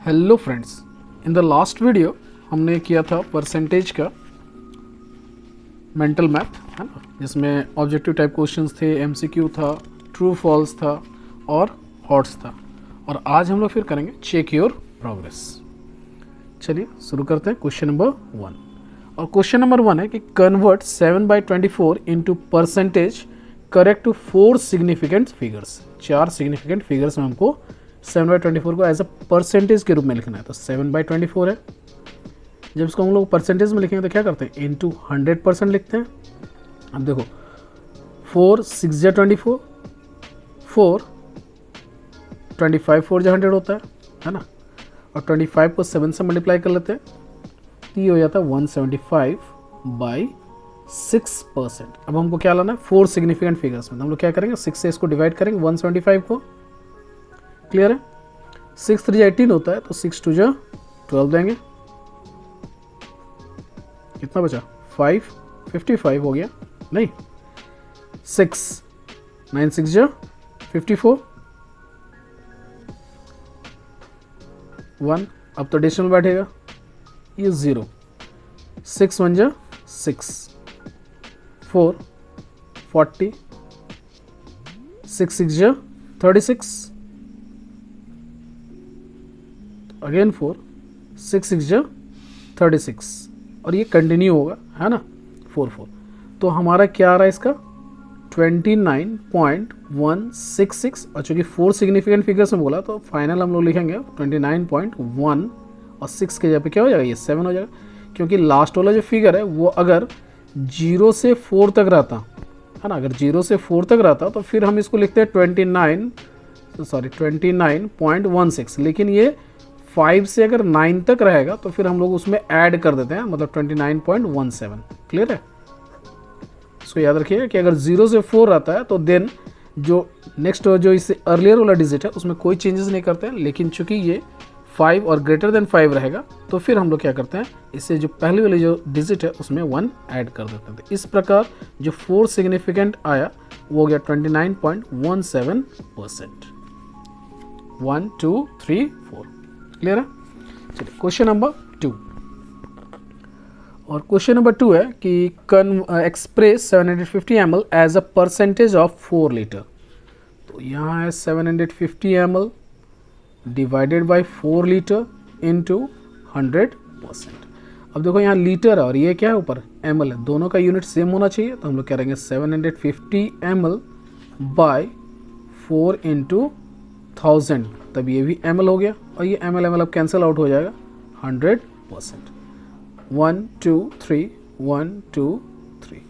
Hello friends, in the last video हमने किया था परसेंटेज का मेंटल मैथ, है ना, जिसमें ऑब्जेक्टिव टाइप क्वेश्चंस थे, एमसीक्यू था, ट्रू फॉल्स था और हॉट्स था। और आज हम लोग फिर करेंगे चेक योर प्रोग्रेस। चलिए शुरू करते हैं क्वेश्चन नंबर 1। और क्वेश्चन नंबर 1 है कि convert 7/24 into percentage correct to 4 significant figures. 4 significant figures में हमको 7/24 को एज अ परसेंटेज के रूप में लिखना है। तो 7/24 है, जब इसको हम लोग परसेंटेज में लिखेंगे तो क्या करते हैं, इंटू 100% लिखते हैं। अब देखो 4 6 जा 24, 4 25 4 जा 100 होता है ना। और 25 को 7 से मल्टीप्लाई कर लेते हैं तो ये हो जाता है 175/6%। अब हमको क्या लाना है, 4 सिग्निफिकेंट फिगर्स में। तो हम लोग क्या करेंगे, 6 से इसको डिवाइड करेंगे 175 को। क्लियर है। 6 3 18 होता है, तो 6 2 जा 12 देंगे। कितना बचा, 5 55 हो गया, नहीं 6 9 6 जा 54 1। अब तो डेसिमल बैठेगा, ये 0। 6 1 जा 6 4 40 6 6 जा 36 अगेन 4 6 6 जा 36 और ये कंटिन्यू होगा, है ना, 4 4। तो हमारा क्या आ रहा है इसका 29.166। और चूँकि 4 सिग्निफिकेंट फिगर्स में बोला तो फाइनल हम लोग लिखेंगे 29.1 और 6 के जगह पे क्या हो जाएगा, ये 7 हो जाएगा। क्योंकि लास्ट वाला जो फिगर है वो अगर 0 से 4 तक रहता है ना, अगर 0 से 4 तक रहता तो फिर हम इसको लिखते हैं 29.16। लेकिन ये 5 से अगर 9 तक रहेगा तो फिर हम लोग उसमें ऐड कर देते हैं, मतलब 29.17। क्लियर है। इसको याद रखिएगा कि अगर 0 से 4 रहता है तो देन जो नेक्स्ट जो इससे अर्लियर वाला डिजिट है उसमें कोई चेंजेस नहीं करते हैं। लेकिन चूंकि ये 5 और ग्रेटर देन 5 रहेगा तो फिर हम लोग क्या करते हैं, इससे जो पहले वाले जो डिजिट है उसमें 1 ऐड कर देते हैं। तो इस प्रकार जो 4 सिग्निफिकेंट आया वो हो गया 29.17%। 1 2 3 4। क्लियर है। चलिए क्वेश्चन नंबर 2। और क्वेश्चन नंबर 2 है कि express 750 ml as a percentage of 4 litre. तो यहाँ है 750 ml divided by 4 litre into 100%। अब देखो यहाँ लीटर है और ये क्या है ऊपर ml है, दोनों का यूनिट सेम होना चाहिए। तो हम लोग क्या करेंगे 750 ml बाय 4 इंटू 1000, तब ये भी ml हो गया और ये ml अब कैंसिल आउट हो जाएगा 100%। 1 2 3 1 2 3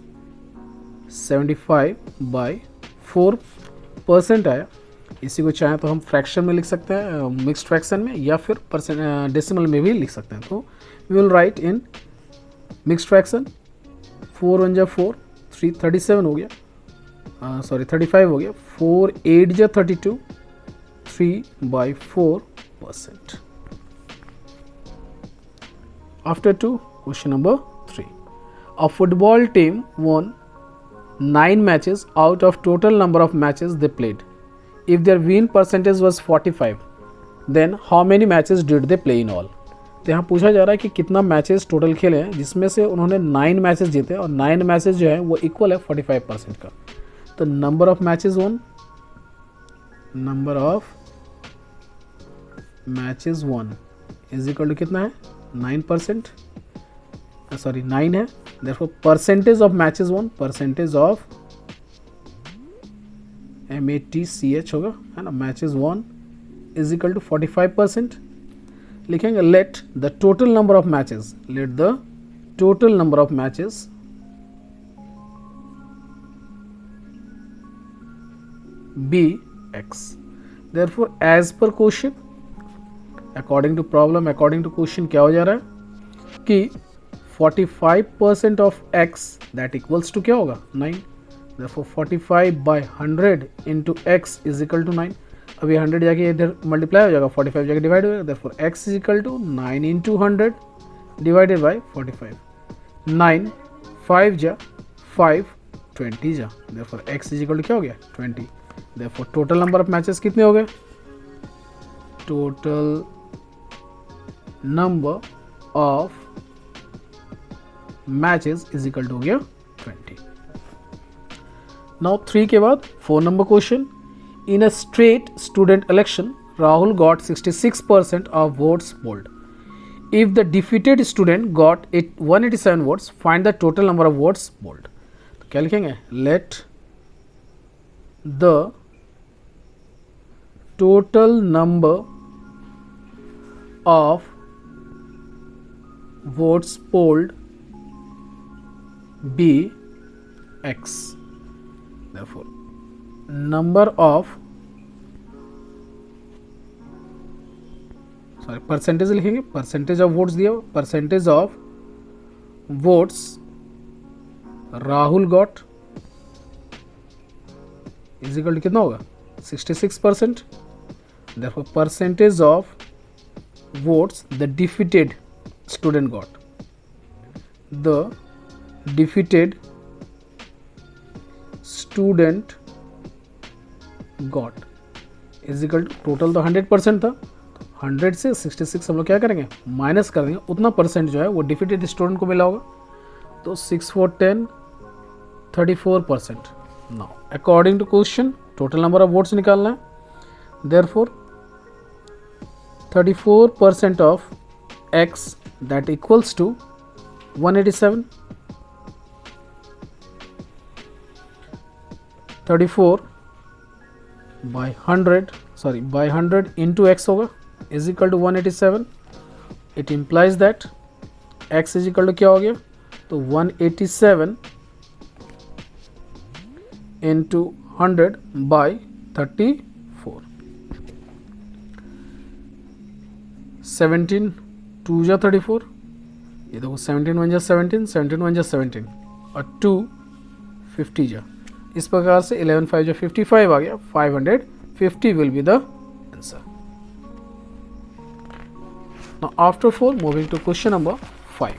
75/4% आया। इसी को चाहें तो हम फ्रैक्शन में लिख सकते हैं, मिक्स्ड फ्रैक्शन में, या फिर डेसिमल में भी लिख सकते हैं। तो we will write in mixed fraction. 4 1 जा 4 3 37 हो गया, सॉरी 35 हो गया। 4 8 जा 32 3/4%। After 2, question number 3. A football team won 9 matches out of total number of matches they played. If their win percentage was 45, then how many matches did they play in all? तो यहाँ पूछा जा रहा है कि कितना मैचेस टोटल खेले हैं, जिसमें से उन्होंने 9 मैचेस जीते और 9 मैचेस जो है वो इक्वल है 45% का। तो number of matches one, number of matches one is equal to कितना है 9%, सॉरी 9 है। therefore percentage of matches one, percentage of MATCH होगा, है ना, matches one is equal to 45%। लिखेंगे let the total number of matches, let the total number of matches be x। therefore as per question, according to problem, according to question क्या हो जा रहा है कि 45% of x that equals to क्या होगा 9। therefore 45/100 into x is equal to 9। अब ये 100 जाके इधर मल्टीप्लाई हो जाएगा, 45 जाके डिवाइड हो जाएगा। therefore x is equal to 9 into 100 divided by 45। 9 5 जा 5 20 जा, therefore x is equal to क्या हो गया 20। therefore total number of matches कितने हो गए, total number of matches is equal to हो गया 20। नाउ 3 के बाद 4 number question, in a straight student election Rahul got 66% of votes polled. If the defeated student got 187 votes, find the total number of votes polled. तो क्या लिखेंगे, let the total number of votes polled be x, therefore number of percentage लिखेंगे, percentage of votes दिया, percentage of votes Rahul got is equal to कितना होगा 66%, therefore percentage of votes the defeated student got, the defeated student got is equal to total तो 100% था, 100 से 66 हम लोग क्या करेंगे माइनस कर देंगे, उतना परसेंट जो है वो डिफीटेड स्टूडेंट को मिला होगा, तो 6 4 10 34%। Now according to question total number of votes निकालना है, therefore 34% of x that equals to 187, 34 by 100 into x होगा is equal to 187। it implies that x is equal to क्या हो गया, तो 187 into 100 by 34, 17 2 जा 34, ये देखो 17 1 जा 17, 17 1 जा 17 और 2 50 जा, इस प्रकार से 11 5 जा 55 आ गया, 550 will be the answer. Now after 4 moving to question number 5,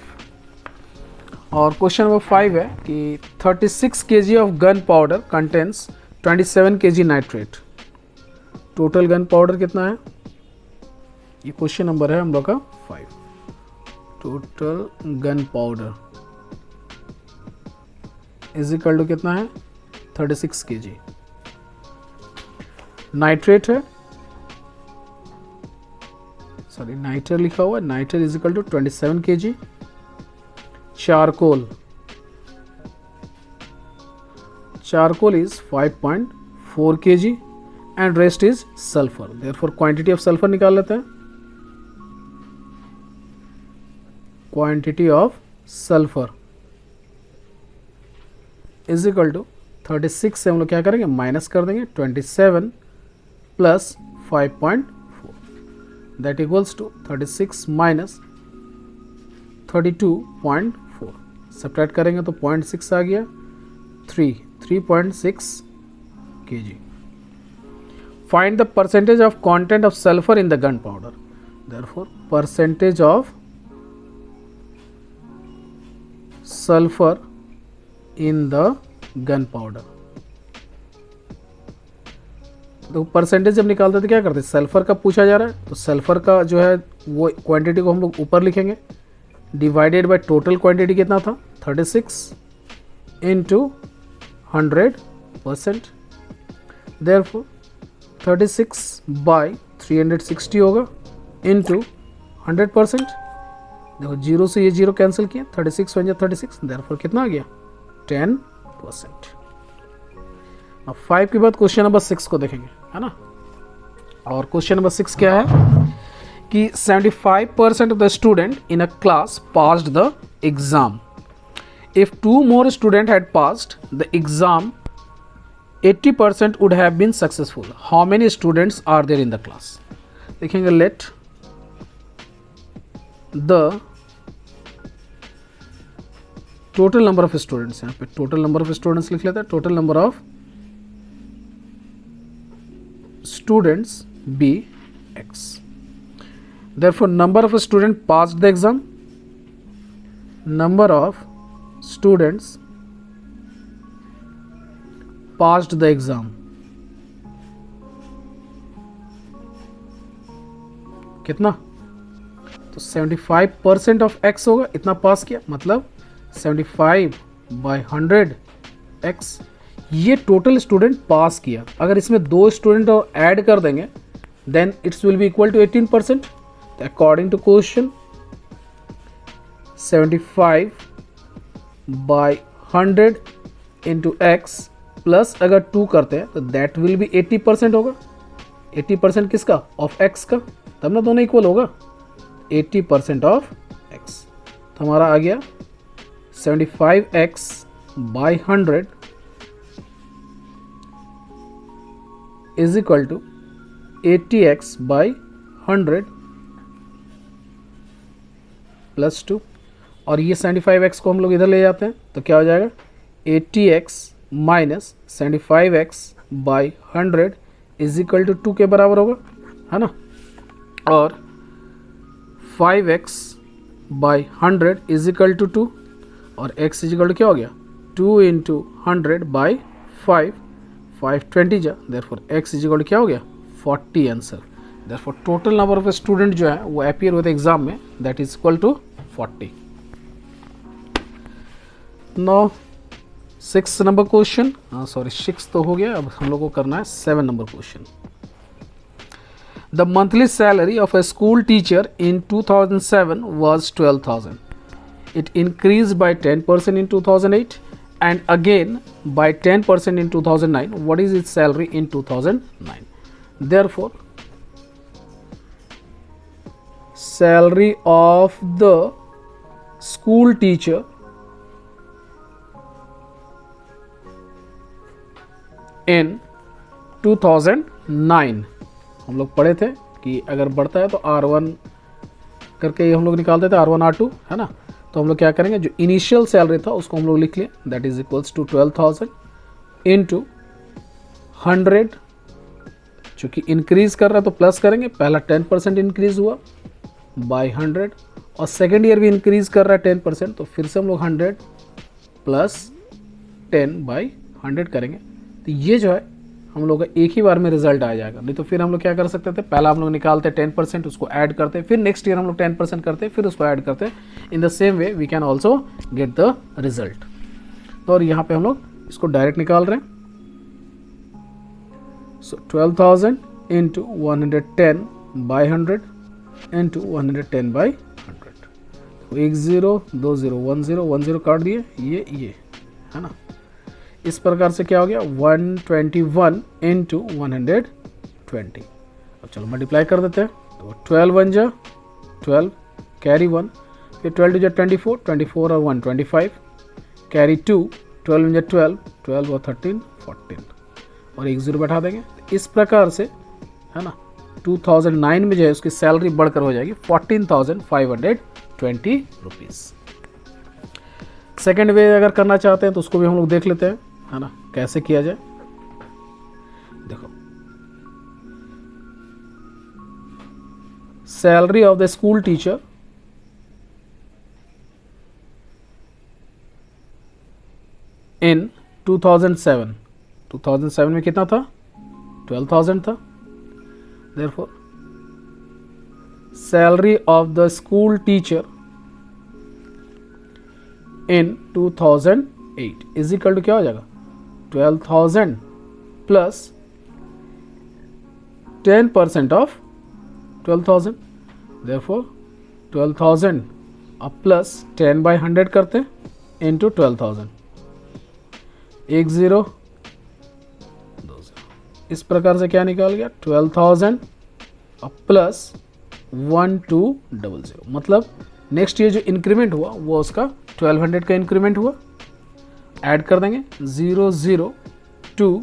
और क्वेश्चन नंबर 5 है कि 36 kg of gun powder contains 27 kg nitrate, total gun powder कितना है, ये क्वेश्चन नंबर है हम लोग का 5। Total gun powder is equal to कितना है 36 kg, नाइट्रेट है, सॉरी नाइटर लिखा हुआ है, nitre is equal to 27 kg, charcoal is 5.4 kg and rest is sulphur, therefore quantity of sulphur निकाल लेते हैं, quantity of sulphur is equal to 36 से हम लोग क्या करेंगे माइनस कर देंगे 27 plus 5.4, that equals to 36 minus 32.4, subtract करेंगे तो 0.6 आ गया, 3.6 kg। Find the percentage of content of sulphur in the gun powder, therefore percentage of sulphur in the gun powder, तो परसेंटेज जब निकालते तो क्या करते, सल्फर का पूछा जा रहा है तो सल्फर का जो है वो क्वांटिटी को हम लोग ऊपर लिखेंगे, डिवाइडेड बाय टोटल क्वांटिटी कितना था 36 इंटू 100%, देयरफॉर 36 बाय 360 होगा इंटू 100%, देखो जीरो से ये जीरो कैंसिल किया, 36 1 36, देयरफॉर कितना आ गया 10%। अब 5 के बाद क्वेश्चन नंबर 6 को देखेंगे, है ना, और क्वेश्चन नंबर 6 क्या है कि 75% of the student in a class passed the exam, if 2 more students had passed the exam 80% would have been successful, how many students are there in the class। देखेंगे let the total number of students, यहाँ पे total number of students लिख लेते हैं, total number of students be x, therefore number of students passed the exam, number of students passed the exam कितना, तो 75% of x होगा, इतना पास किया, मतलब 75/100 एक्स। ये टोटल स्टूडेंट पास किया। अगर इसमें 2 स्टूडेंट और ऐड कर देंगे then it's will be equal to 18%। तो according to question 75/100 into x plus अगर 2 करते हैं तो दैट विल बी 80% होगा। 80% किसका? ऑफ एक्स का, तब ना दोनों इक्वल होगा। 80% ऑफ एक्स, तो हमारा आ गया 75x/100 is equal to 80x/100 plus 2। और ये 75x को हम लोग इधर ले जाते हैं तो क्या हो जाएगा? 80x minus 75x/100 is equal to 2 के बराबर होगा, है ना। और 5x/100 इज इक्वल टू 2 और x इज इक्वल टू क्या हो गया? 2 इंटू 100/5, 520 जा, therefore x is equal to क्या हो गया? 40 answer. Therefore total number of student जो है वो अपीयर हुए थे एग्जाम में, that is equal to 40। No 6 number question, sorry 6 तो हो गया, अब हम लोग को करना है 7 number question. The monthly salary of A school teacher in 2007 was 12,000. It increased by 10% in 2008 and again by 10% in 2009. What is its salary in 2009? Therefore, salary of the school teacher in 2009, हम लोग पढ़े थे कि अगर बढ़ता है तो R1 करके हम लोग निकालते थे, R1 R2, है ना। तो हम लोग क्या करेंगे, जो इनिशियल सैलरी था उसको हम लोग लिख लिए, that is equals to 12,000 into 100। चूँकि इंक्रीज कर रहा है तो प्लस करेंगे, पहला 10% इंक्रीज हुआ बाय 100 और सेकेंड ईयर भी इंक्रीज कर रहा है 10%, तो फिर से हम लोग 100 प्लस 10/100 करेंगे। तो ये जो है हम लोग का एक ही बार में रिजल्ट आ जाएगा। नहीं तो फिर हम लोग क्या कर सकते थे, पहला हम लोग निकालते 10%, उसको ऐड करते, फिर नेक्स्ट ईयर हम लोग 10% करते, फिर उसको ऐड करते। In the same way we can also get the result. तो और यहाँ पे हम लोग इसको डायरेक्ट निकाल रहे हैं। सो 12,000 इंटू 110/100 इंटू 110/100। 1 0 2 0 1 0 1 0 काट दिए, ये है ना। इस प्रकार से क्या हो गया? 121 इंटू 120। अब चलो मल्टीप्लाई कर देते हैं। तो 12 1 जा 12, कैरी 1, फिर 12 2 जा 24, 24 और 1 25, कैरी 2, 12 जा 12, 12 और 13 14 और 1 0 बैठा देंगे। इस प्रकार से, है ना, 2009 में जो है उसकी सैलरी बढ़कर हो जाएगी 14,520 रुपीज़। सेकेंड वे अगर करना चाहते हैं तो उसको भी हम लोग देख लेते हैं, है ना, कैसे किया जाए। देखो, salary of the school teacher in 2007 में कितना था? 12,000 था। Therefore salary of the school teacher in 2008 is equal to क्या हो जाएगा? 12,000 प्लस 10% ऑफ 12,000। देयरफॉर 12,000 अब प्लस 10/100 करते हैं इंटू 12,000, 1 0 2 0। इस प्रकार से क्या निकाल गया? 12,000 अब प्लस 1200। मतलब नेक्स्ट ईयर जो इंक्रीमेंट हुआ वो उसका 1200 का इंक्रीमेंट हुआ। ऐड कर देंगे 0 0 2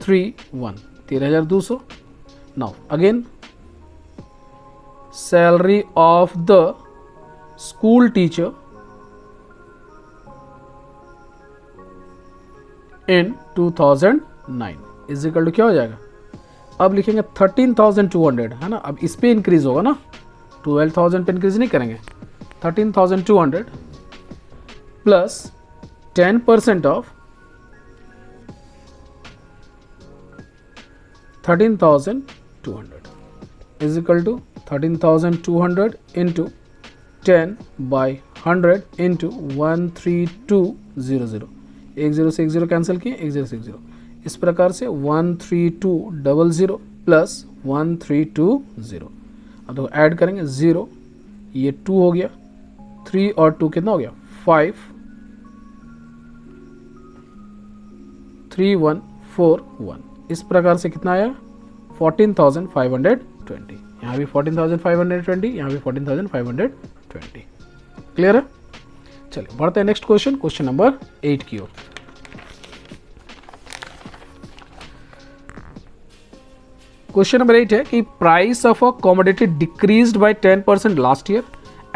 3 1, 13,200। Now again salary of the school teacher in 2009 is equal to क्या हो जाएगा? अब लिखेंगे 13,200, है ना। अब इस पे इंक्रीज होगा ना, 12,000 पे इंक्रीज नहीं करेंगे। 13,200 plus 10% of 13,200 is equal to 13,200 into 10/100 into 13200, एक जीरो से एक जीरो कैंसिल किए, एक जीरो से एक जीरो, इस प्रकार से 13200 प्लस 1320। अब देखो ऐड करेंगे 0, ये 2 हो गया, 3 और 2 कितना हो गया 5, 3141, इस प्रकार से कितना आया 14,520। यहाँ भी 14,520, यहाँ भी 14,520। क्लियर है? चलिए बढ़ते हैं नेक्स्ट क्वेश्चन, क्वेश्चन नंबर 8 की ओर। क्वेश्चन नंबर 8 है कि price of a commodity decreased bye 10% last year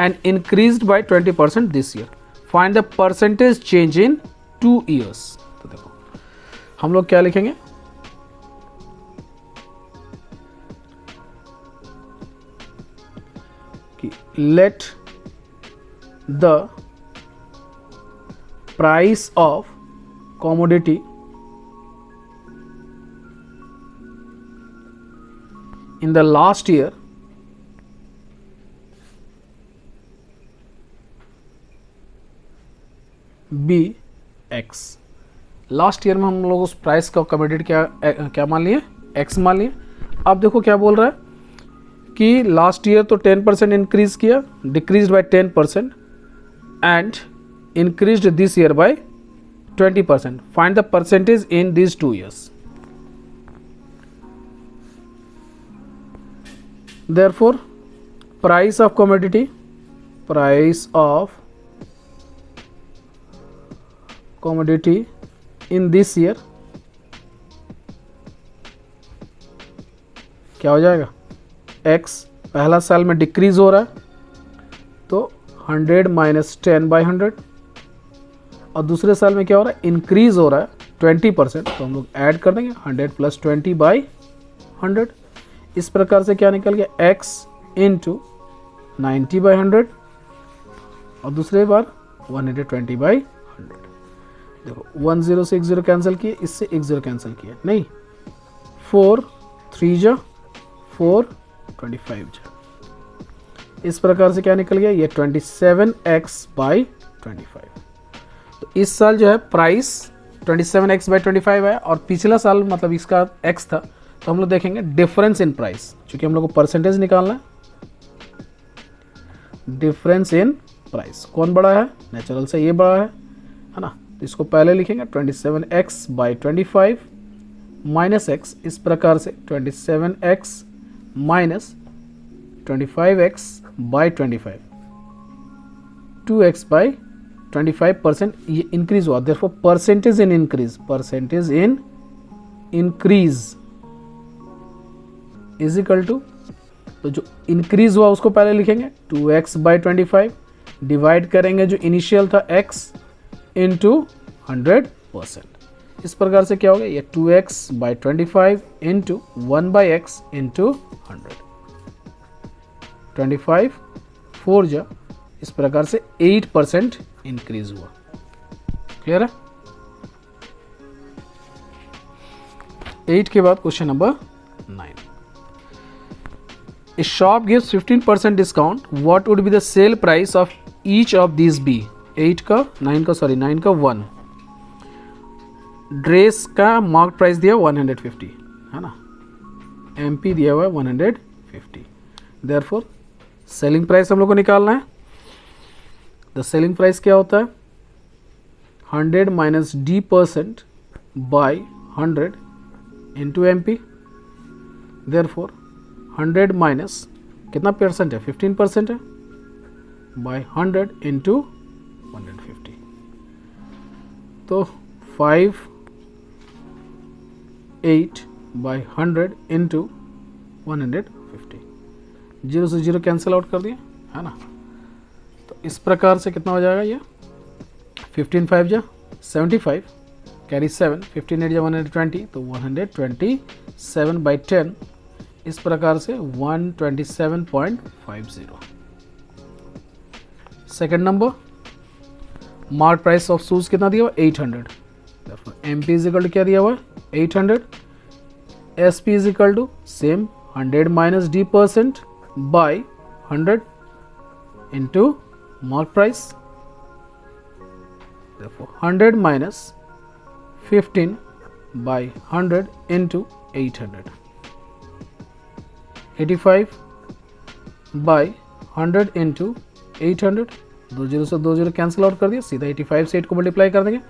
and increased by 20% this year, find the percentage change in 2 years। तो देखो हम लोग क्या लिखेंगे कि let the price of commodity in the last year be x। Last year में हम लोग उस प्राइस का कमोडिटी क्या मान लिए, x मान लिए। अब देखो क्या बोल रहा है कि लास्ट ईयर तो 10% इंक्रीज किया, decrease by 10% and increased this year by 20%, find the percentage in this 2 years। Therefore, price of commodity in this year क्या हो जाएगा, x पहला साल में डिक्रीज हो रहा है तो 100 माइनस 10/100, और दूसरे साल में क्या हो रहा है इंक्रीज हो रहा है 20%, तो हम लोग ऐड कर देंगे 100 प्लस 20/100। इस प्रकार से क्या निकल गया x इंटू 90/100 और दूसरे बार 120/100। देखो 1 0 से 1 0 कैंसिल किए, इससे 1 0 कैंसिल किए, नहीं 4 3 जा 4 25 जा, इस प्रकार से क्या निकल गया ये 27x/25। तो इस साल जो है प्राइस 27x/25 है और पिछला साल मतलब इसका x था, तो हम लोग देखेंगे डिफरेंस इन प्राइस, क्योंकि हम लोग को परसेंटेज निकालना है। डिफरेंस इन प्राइस कौन बड़ा है, नेचुरल से ये बड़ा है ना, तो इसको पहले लिखेंगे 27x/25 माइनस x, इस प्रकार से 27x माइनस 25x/25, 2x/25% ये इंक्रीज हुआ, therefore percentage in increase, percentage in increase is equal to, तो जो इंक्रीज हुआ उसको पहले लिखेंगे 2x/25, डिवाइड करेंगे जो इनिशियल था x इंटू 100%, इस प्रकार से क्या हो गया ये 2x/25 इंटू 1/x इंटू 100, 25 4 जा, इस प्रकार से 8% इंक्रीज हुआ। क्लियर है? 8 के बाद question number 9। A shop gives 15% discount. What would be the sale price of each of these be? 9 का 1। ड्रेस का मार्क प्राइस दिया 150 है ना, MP दिया हुआ है 150। देयरफॉर सेलिंग प्राइस हम लोग को निकालना है। द सेलिंग प्राइस क्या होता है 100 minus D% by 100 into MP। Therefore 100 minus कितना परसेंट है 15% है बाय 100 इंटू 150, तो 58/100 इंटू 150, 0 से 0 कैंसिल आउट कर दिया है ना, तो इस प्रकार से कितना हो जाएगा ये 15 5 जा 75, कैरी 7, 15 8 जा 120, तो 127/10, इस प्रकार से 127.50। Second number mark price of shoes कितना दिया हुआ 800, MP इज इक्वल टू क्या दिया हुआ 800, SP is equal to same 100 minus D% by 100 into mark price. Therefore 100 minus 15 by 100 into 800. 85 by 100 into 800. 2 zero से 2 जीरो कैंसिल आउट कर दिया, सीधा 85 से 8 को मल्टीप्लाई कर देंगे.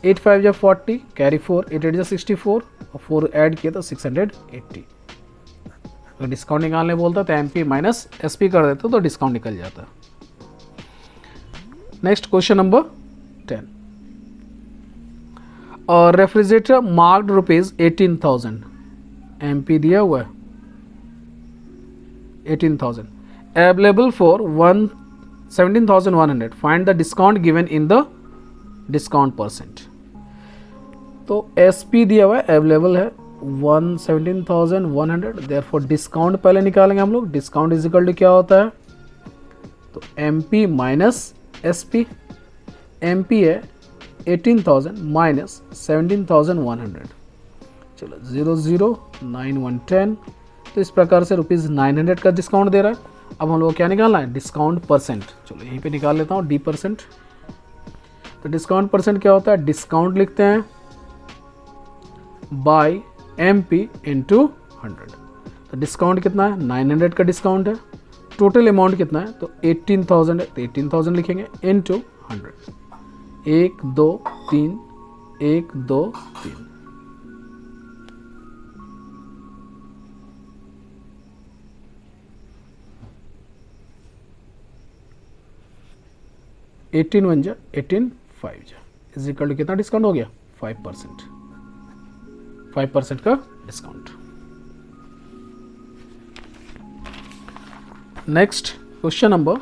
8 5 जा 40, कैरी 4, 8 8 जा 64 और 4 ऐड किया तो 680. अगर डिस्काउंट निकालने बोलता तो M P minus S P कर देते तो डिस्काउंट निकल जाता. Next question number 10. Refrigerator marked rupees 18,000. M P दिया हुआ है 18,000. Available for 17,100. Find the discount given in the discount percent. तो एस पी दिया हुआ है, अवेलेबल है 17,100. देयरफॉर डिस्काउंट पहले निकालेंगे हम लोग. डिस्काउंट इज इक्वल टू क्या होता है, तो M P minus S P. M P है 18,000 माइनस 17,100. चलो 0 0 9 1 10. तो इस प्रकार से ₹900 का डिस्काउंट दे रहा है. अब हम लोग क्या निकालना है, डिस्काउंट परसेंट. चलो यहीं पे निकाल लेता हूँ डी परसेंट. तो डिस्काउंट परसेंट क्या होता है, डिस्काउंट लिखते हैं बाय एम पी इंटू 100. तो डिस्काउंट कितना है, 900 का डिस्काउंट है. टोटल अमाउंट कितना है, तो 18,000 है, तो 18,000 लिखेंगे इंटू 100. 1 2 3 1 2 3. एटीन 1 जा 18 5 जा इज इक्वल टू कितना डिस्काउंट हो गया, 5%. 5% का डिस्काउंट. नेक्स्ट क्वेश्चन नंबर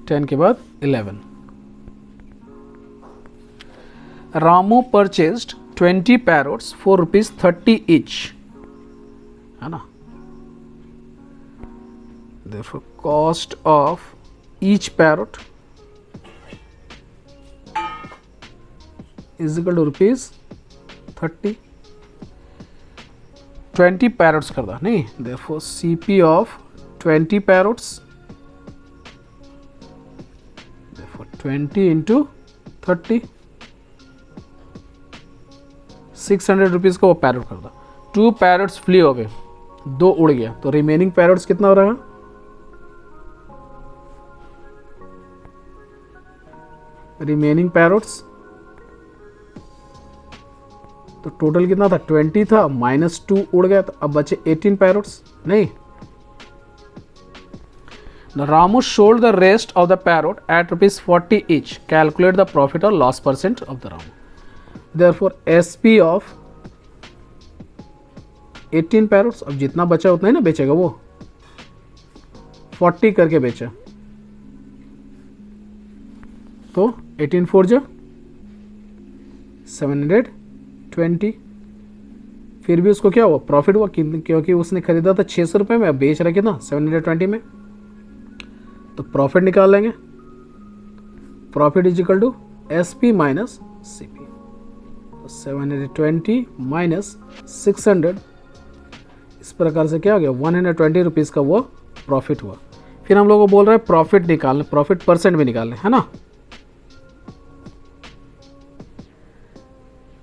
10 के बाद 11. Ramu purchased 20 parrots for ₹30 each, है ना. Therefore cost of each parrot is equal to ₹30. 20 parrots कर दा नहीं. Therefore CP of 20 parrots, therefore 20 into 30, 600 rupees का वो पैरोट कर दा. 2 पैरोट्स फ्ली हो गए, 2 उड़ गया, तो रिमेनिंग पैरोट्स कितना हो रहा है, रिमेनिंग पैरोट्स. तो टोटल कितना था, 20 था, -2 उड़ गया, तो अब बचे 18 पैरोट्स. नहीं, Ramu sold the rest of the parrot at ₹40 each. Calculate the profit or loss percent of the Ramu. Therefore SP of 18 parrots, अब जितना बचा उतना ही ना बेचेगा वो, 40 करके बेचा, तो 18 4 जा 720. फिर भी उसको क्या हुआ, प्रॉफिट हुआ, क्योंकि उसने खरीदा था 600 रुपये में, अब बेच रहा कितना, 720 में. तो प्रॉफिट निकाल लेंगे. Profit is equal to S P minus C P. तो 720 माइनस 600, इस प्रकार से क्या हो गया, 120 रुपीज़ का वो प्रॉफिट हुआ. फिर हम लोग को बोल रहे हैं प्रॉफिट निकालने, प्रॉफिट परसेंट भी निकालने, है ना.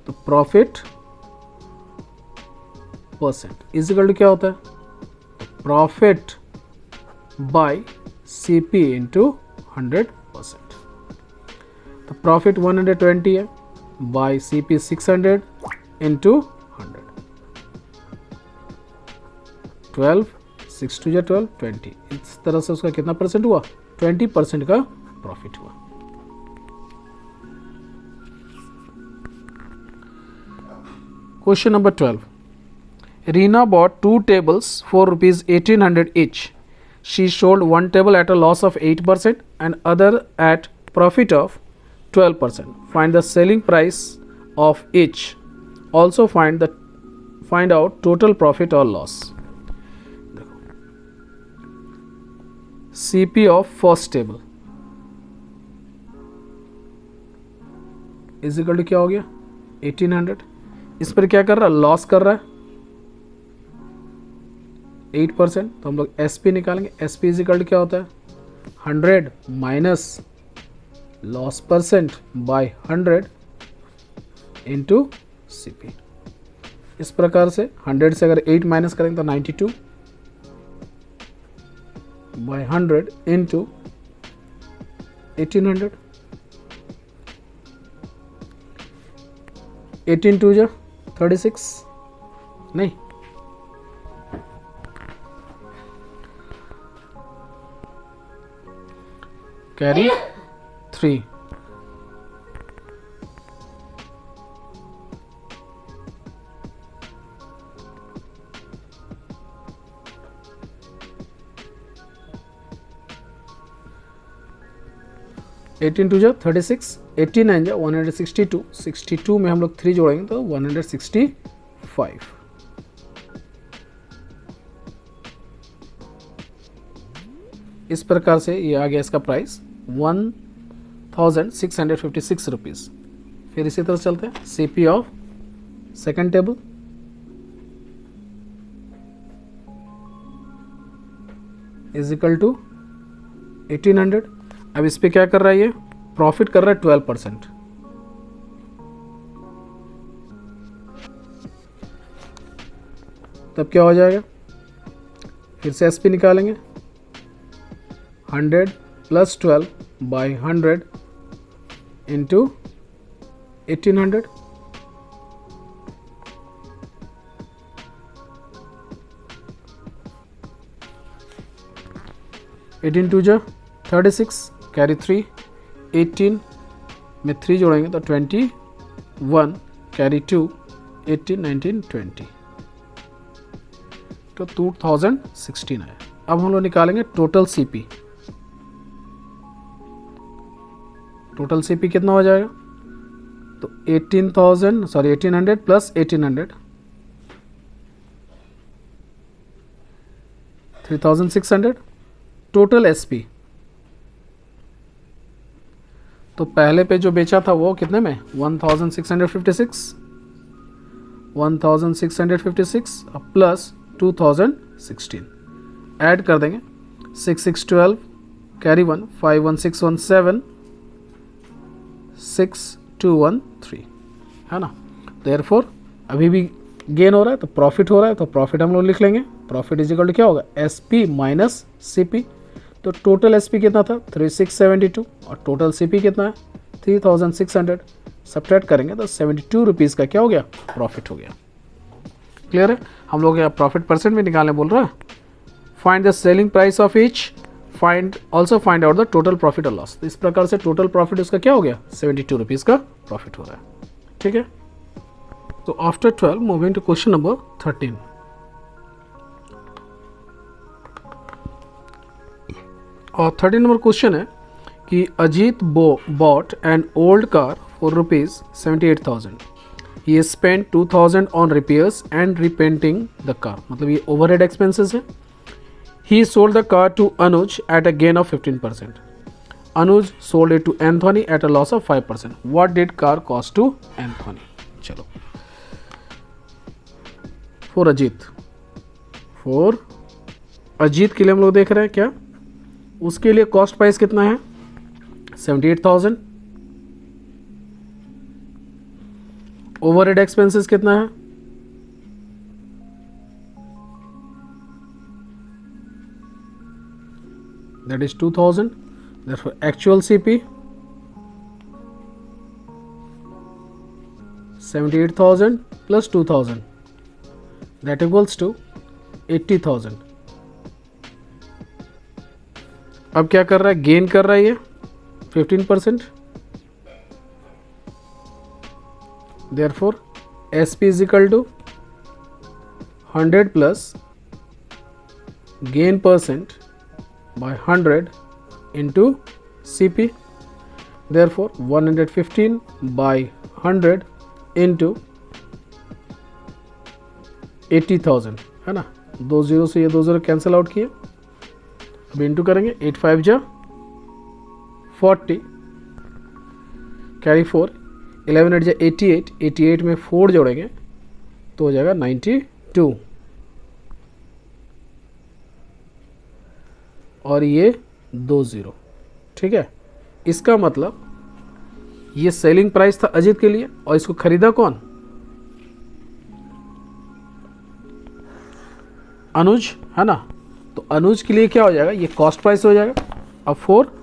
तो profit percent is equal to क्या होता है, प्रॉफिट बाय सीपी इंटू 100%. तो प्रॉफिट 120 है, बाय सीपी 600 इंटू 100. 12 6 2 जा 12 20. इस तरह से उसका कितना परसेंट हुआ, 20% का प्रॉफिट हुआ. Question number 12. Reena bought 2 tables for ₹1,800 each. She sold one table at a loss of 8% and other at profit of 12%. Find the selling price of each. Also find out total profit or loss. CP of first table is equal to क्या हो गया, 1800. इस पर क्या कर रहा है, loss कर रहा है. 8%, तो हम लोग एस पी निकालेंगे। एस पी इजिकल्ड क्या होता है 100 माइनस loss percent by 100 into C P. इस प्रकार से 100 से अगर 8 माइनस करेंगे तो 92 बाय 100 इंटू 1800। 18 टू जा 36 नहीं, कैरी 3। एटीन टू जा 36, 89 जा 162, 62 में हम लोग 3 जोड़ेंगे तो 165। इस प्रकार से ये आ गया इसका प्राइस 1656 रुपीज़। फिर इसी तरह चलते हैं CP of second table. Is equal to 1800। अब इस पे क्या कर रहा है, ये प्रॉफिट कर रहा है 12%। तब क्या हो जाएगा, फिर से एसपी निकालेंगे। 100 plus 12 by 100 into 1800। Eighteen two जा 36, कैरी 3, 18 में 3 जोड़ेंगे तो 21, कैरी 2, 18, 19, 20 तो 2016 है। अब हम लोग निकालेंगे टोटल सीपी। टोटल सीपी कितना हो जाएगा, तो 1800 प्लस 1800 3600 टोटल एसपी। तो पहले पे जो बेचा था वो कितने में 1656 प्लस 2016 ऐड कर देंगे। 6612 कैरी 1, 51617 6213 है ना। देयरफॉर अभी भी गेन हो रहा है तो प्रॉफिट हो रहा है, तो प्रॉफिट हम लोग लिख लेंगे। प्रॉफिट इज इक्वल टू क्या होगा, एसपी माइनस सीपी। तो टोटल एसपी कितना था 3672 और टोटल सीपी कितना है 3600। सब्ट्रैक्ट करेंगे तो 72 रुपीज़ का क्या हो गया, प्रॉफिट हो गया। क्लियर है। हम लोग यहाँ प्रॉफिट परसेंट में निकालने बोल रहा है। Find the selling price of each, also find out the total profit or loss. इस प्रकार से टोटल प्रॉफिट उसका क्या हो गया 72 रुपीज़ का प्रॉफिट हो रहा है। ठीक है। तो after 12 moving to question number 13। और 13 नंबर क्वेश्चन है कि Ajit bought an old car for ₹78,000। He spend 2000 on repairs and repainting the car. मतलब ये ओवरहेड एक्सपेंसेस है। He sold the car to Anuj at a gain of 15%। Anuj sold it to Anthony at a loss of 5%। What did car cost to Anthony. चलो for Ajit के लिए हम लोग देख रहे हैं क्या, उसके लिए कॉस्ट प्राइस कितना है 78,000। ओवरहेड एक्सपेंसेस कितना है that is 2000। therefore actual CP 78,000 plus 2000 that equals to 80,000। अब क्या कर रहा है, गेन कर रहा है ये 15%। therefore SP is equal to 100 plus gain percent by 100 into CP। therefore 115 by 100 into 80,000 है ना। 2 जीरो से ये 2 जीरो कैंसिल आउट किए। अब इंटू करेंगे 8 5 जा 40 कैरी 4, 11 8 जा 88, 88 में 4 जोड़ेंगे तो हो जाएगा 92। और ये 2 0। ठीक है, इसका मतलब ये सेलिंग प्राइस था अजीत के लिए और इसको खरीदा कौन? अनुज, है ना। तो अनुज के लिए क्या हो जाएगा? ये कॉस्ट प्राइस हो जाएगा। अब फॉर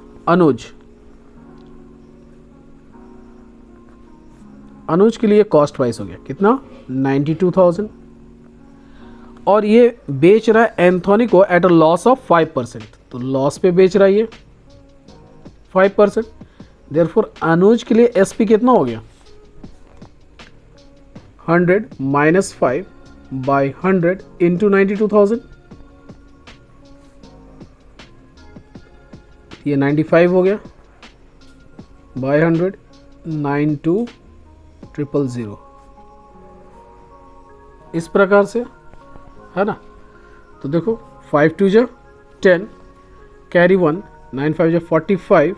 अनुज के लिए कॉस्ट प्राइस हो गया कितना? 92,000। और ये बेच रहा है एंथोनी को एट अ लॉस ऑफ 5%, तो लॉस पे बेच रहा है ये 5%। देयरफॉर अनुज के लिए एसपी कितना हो गया? 100 माइनस 5 बाई 100 इंटू 92,000, ये 95 हो गया बाई 100, 92,000। इस प्रकार से, है ना। तो देखो 5 2 जा 10, कैरी 1, 9 5 जा 45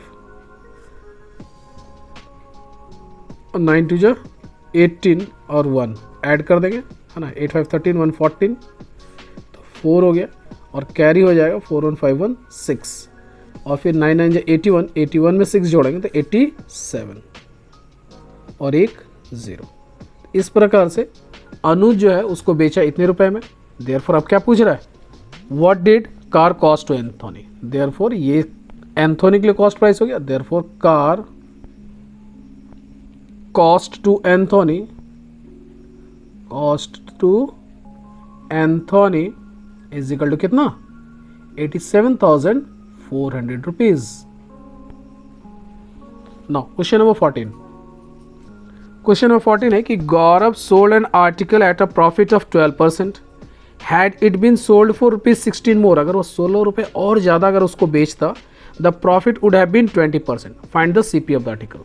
और 9 2 जा 18 और 1 ऐड कर देंगे, है ना। 8 5 13 1 14, तो 4 हो गया और कैरी हो जाएगा 4 1 5 1 6 और फिर 9 9 जा 81, 81 में 6 जोड़ेंगे तो 87 और एक 0। इस प्रकार से अनुज जो है उसको बेचा इतने रुपए में। देयरफॉर अब क्या पूछ रहा है? What did car cost to Anthony. Therefore ये एंथोनी के लिए कॉस्ट प्राइस हो गया। Therefore car cost to Anthony, cost to Anthony is equal to कितना? 87,400 rupees. Now question number 14। Question number 14 है कि Gaurav sold an article at a profit of 12%, had it been sold for ₹16 more. अगर वो 16 रुपये और ज़्यादा अगर उसको बेचता, the profit would have been 20%। Find the CP of the article.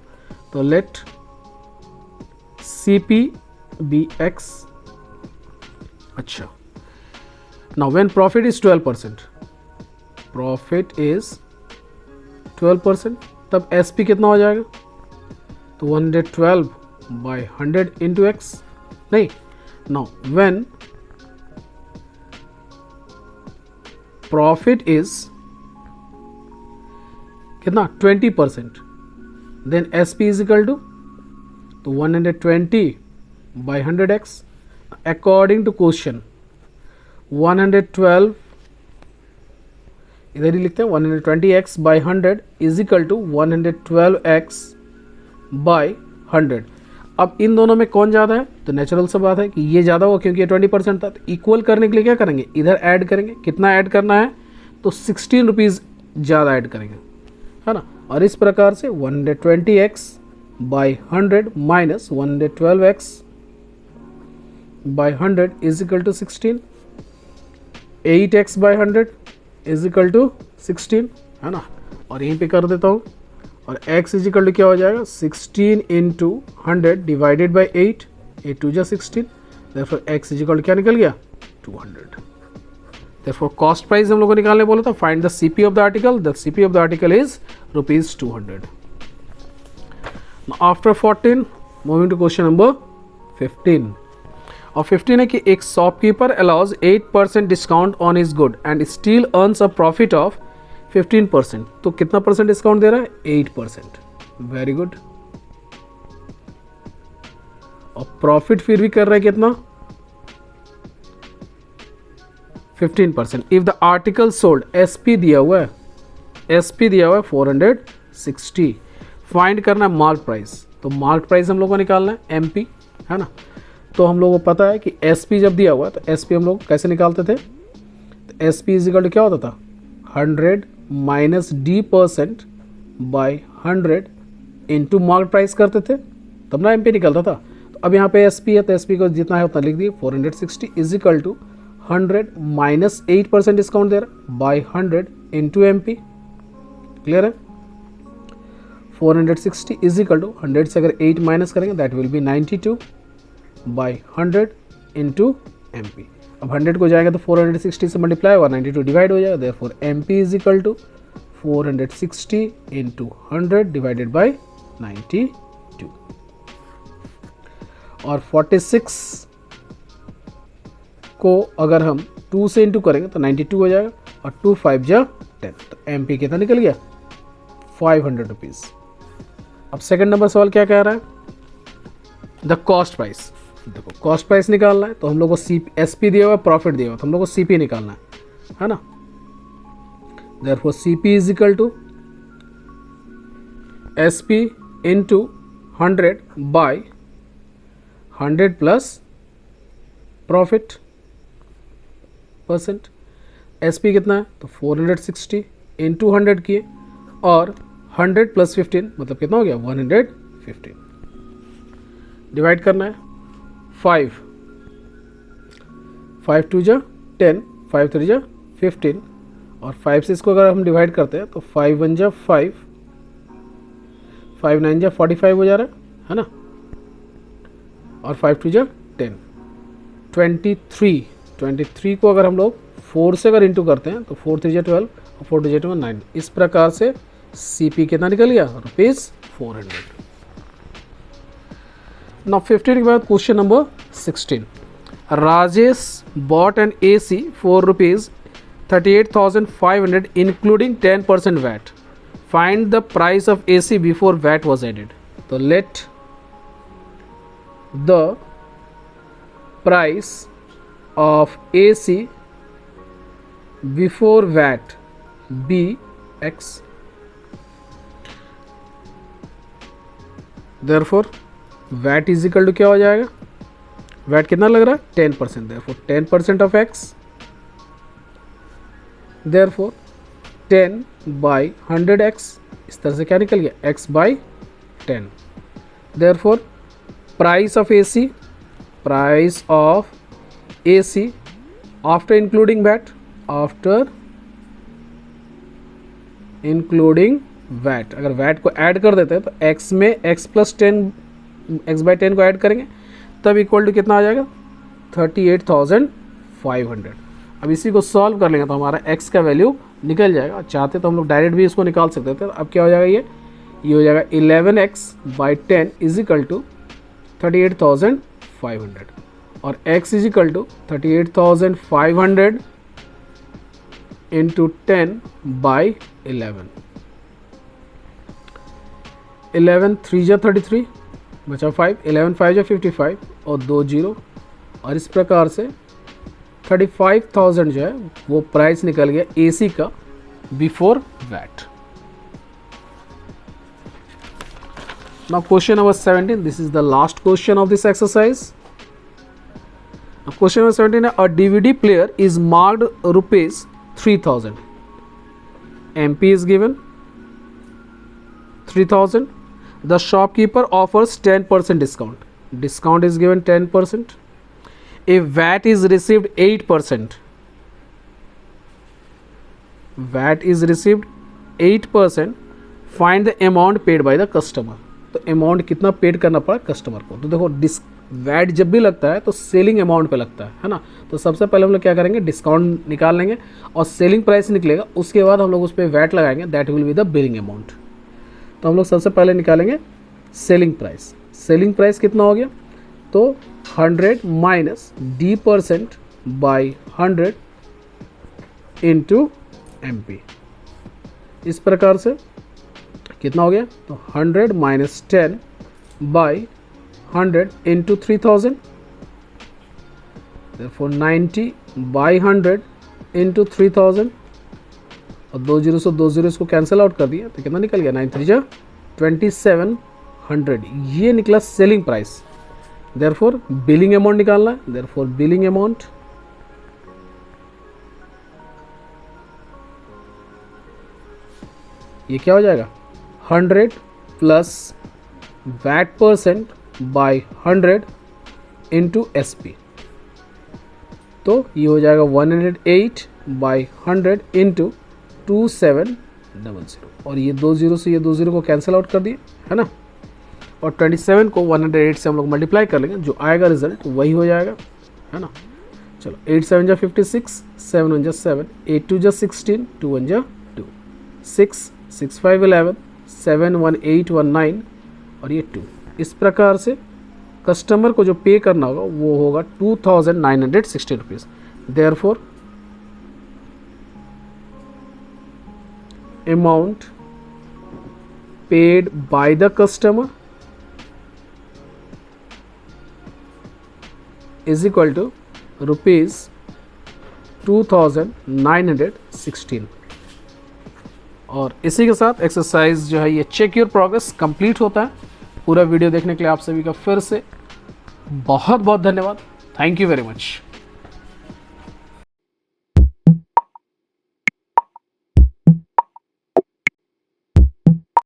तो लेट सीपी बी एक्स। अच्छा, now when profit is 12%, profit is 12%, तब एसपी कितना हो जाएगा? तो 112 by 100 into x, नहीं। now when profit is कितना? 20%, then SP is equal to, तो 120 by 100x according to question 112, इधर ही लिखते हैं 120x by 100 is equal to 112x by 100। अब इन दोनों में कौन ज़्यादा है? तो नेचुरल सा बात है कि ये ज़्यादा होगा क्योंकि ये 20% था। तो इक्वल करने के लिए क्या करेंगे? इधर ऐड करेंगे। कितना ऐड करना है? तो 16 रुपीज़ ज़्यादा ऐड करेंगे, है ना। और इस प्रकार से 120x by 100 minus 112x by 100 is equal to 16, 8x by 100 is equal to 16, है ना। और यहीं पे कर देता हूँ और x इज इक्वल टू क्या हो जाएगा? 16 इंटू 100 डिवाइडेड बाई 8, 8 2 जा 16। Therefore x is equal to क्या निकल गया? 200। देयरफॉर कॉस्ट प्राइस हम लोग को निकालने बोला था। Find the CP of the article. The CP of the article is ₹200। After 14 moving to question number 15। और 15 है कि एक shopkeeper allows 8% discount on his good and still earns a profit of 15%। तो कितना परसेंट डिस्काउंट दे रहा है? 8%। Very good. और प्रॉफिट फिर भी कर रहा है कितना? 15%। If the article sold, SP दिया हुआ है, एसपी दिया हुआ है 460। फाइंड करना है मार्क प्राइस। तो मार्क प्राइस हम लोग को निकालना है एमपी, है ना। तो हम लोग को पता है कि एसपी जब दिया हुआ है तो एसपी हम लोग कैसे निकालते थे? तो एसपी इज इक्वल टू क्या होता था? 100 minus D% by 100 into mark price करते थे, तब ना एमपी निकलता था। तो अब यहाँ पे एसपी है तो एसपी को जितना है उतना लिख दिए। 460 is equal to 100 minus 8% discount दे रहा बाई 100 इंटू एमपी। क्लियर है? 460 इज इक्वल टू 100 से अगर 8 माइनस करेंगे that will be 92 by 100 into MP. अब 100 को जाएगा तो 460 से मल्टीप्लाई होगा, 92 डिवाइड हो जाएगा। Therefore MP is equal to 460 into 100 divided by 92। और 46 को अगर हम 2 से इंटू करेंगे तो 92 हो जाएगा और 2 5 जा 10, तो MP कितना निकल गया 500 रुपीज़। अब सेकंड नंबर सवाल क्या कह रहा है, द कॉस्ट प्राइस। देखो कॉस्ट प्राइस निकालना है तो हम लोग को SP दिया हुआ, प्रॉफिट दिया हुआ, तो हम लोग को CP निकालना है ना। Therefore CP is equal to SP into 100 by 100 plus profit percent. SP कितना है तो 460 इंटू 100 किए और 100 प्लस 15 मतलब कितना हो गया 115। डिवाइड करना है 5 2 जा 10, 5 3 जा 15 और 5 से इसको अगर हम डिवाइड करते हैं तो 5 1 जा 5, 5 9 जा 45 हो जा रहा है ना, और 5 2 जा 10, 23 को अगर हम लोग 4 से अगर इंटू करते हैं तो 4 3 जा 12 और 4 2 जा 9। इस प्रकार से CP कितना निकल गया ₹400। नाउ 15 के बाद question number 16। Rajesh bought an AC for ₹38,500 including 10% VAT. Find the price of AC before VAT was added. तो let the price of AC before VAT be X. Therefore VAT is equal to क्या हो जाएगा, VAT कितना लग रहा है 10%, therefore 10% of X, therefore 10 by 100x, इस तरह से क्या निकल गया x by 10। therefore price of AC after including VAT, अगर VAT को ऐड कर देते हैं तो x में x प्लस 10 x बाई 10 को ऐड करेंगे तब इक्वल टू कितना आ जाएगा 38,500। अब इसी को सॉल्व कर लेंगे तो हमारा x का वैल्यू निकल जाएगा। चाहते तो हम लोग डायरेक्ट भी इसको निकाल सकते थे। अब क्या हो जाएगा, ये हो जाएगा 11x by 10 is equal to 38,500 और x is equal to 38,500 into 10 by 11। 11 3 जा 33 बचा 5, 11 5 जा 55 और 2 0 और इस प्रकार से 35,000 जो है वो प्राइस निकल गया AC का before VAT। Now question number 17, this is the last question of this exercise. Question number 17 है, अ DVD player is marked ₹3,000, MP is given 3,000, the shopkeeper offers 10% discount is given 10%, if VAT is received 8%, find the amount paid by the customer। तो amount कितना paid करना पड़ा customer को। तो देखो VAT जब भी लगता है तो सेलिंग अमाउंट पे लगता है ना। तो सबसे पहले हम लोग क्या करेंगे, डिस्काउंट निकाल लेंगे और सेलिंग प्राइस निकलेगा, उसके बाद हम लोग उस पर वैट लगाएंगे, that will be the billing amount. तो हम लोग सबसे पहले निकालेंगे सेलिंग प्राइस। सेलिंग प्राइस कितना हो गया, तो 100 minus D% by 100 into MP। इस प्रकार से कितना हो गया, तो 100 minus 10 by 100 into 3000, therefore 90 by 100 into 3000 और 2 0 से 2 0 इसको कैंसिल आउट कर दिया तो कितना निकल गया 9 3 2700। ये निकला selling price. Therefore billing amount निकालना है, देयरफॉर बिलिंग अमाउंट ये क्या हो जाएगा 100 plus what percent by 100 into SP। तो ये हो जाएगा 108 बाई 100 इंटू 2700 और ये 2 0 से ये 2 0 को कैंसिल आउट कर दिए है ना, और 27 को 108 से हम लोग मल्टीप्लाई कर लेंगे, जो आएगा रिजल्ट वही हो जाएगा है ना। चलो 8 7 जा 56, 7 1 जा 7, 8 2 जा 16, 2 1 जा 2, 6 6 5 11, 7 1 8 1 9 और ये 2। इस प्रकार से कस्टमर को जो पे करना होगा वो होगा 2960 rupees. Therefore amount paid by the customer is equal to rupees 2916। और इसी के साथ एक्सरसाइज जो है ये चेक योर प्रोग्रेस कंप्लीट होता है। पूरा वीडियो देखने के लिए आप सभी का फिर से बहुत बहुत धन्यवाद। Thank you very much.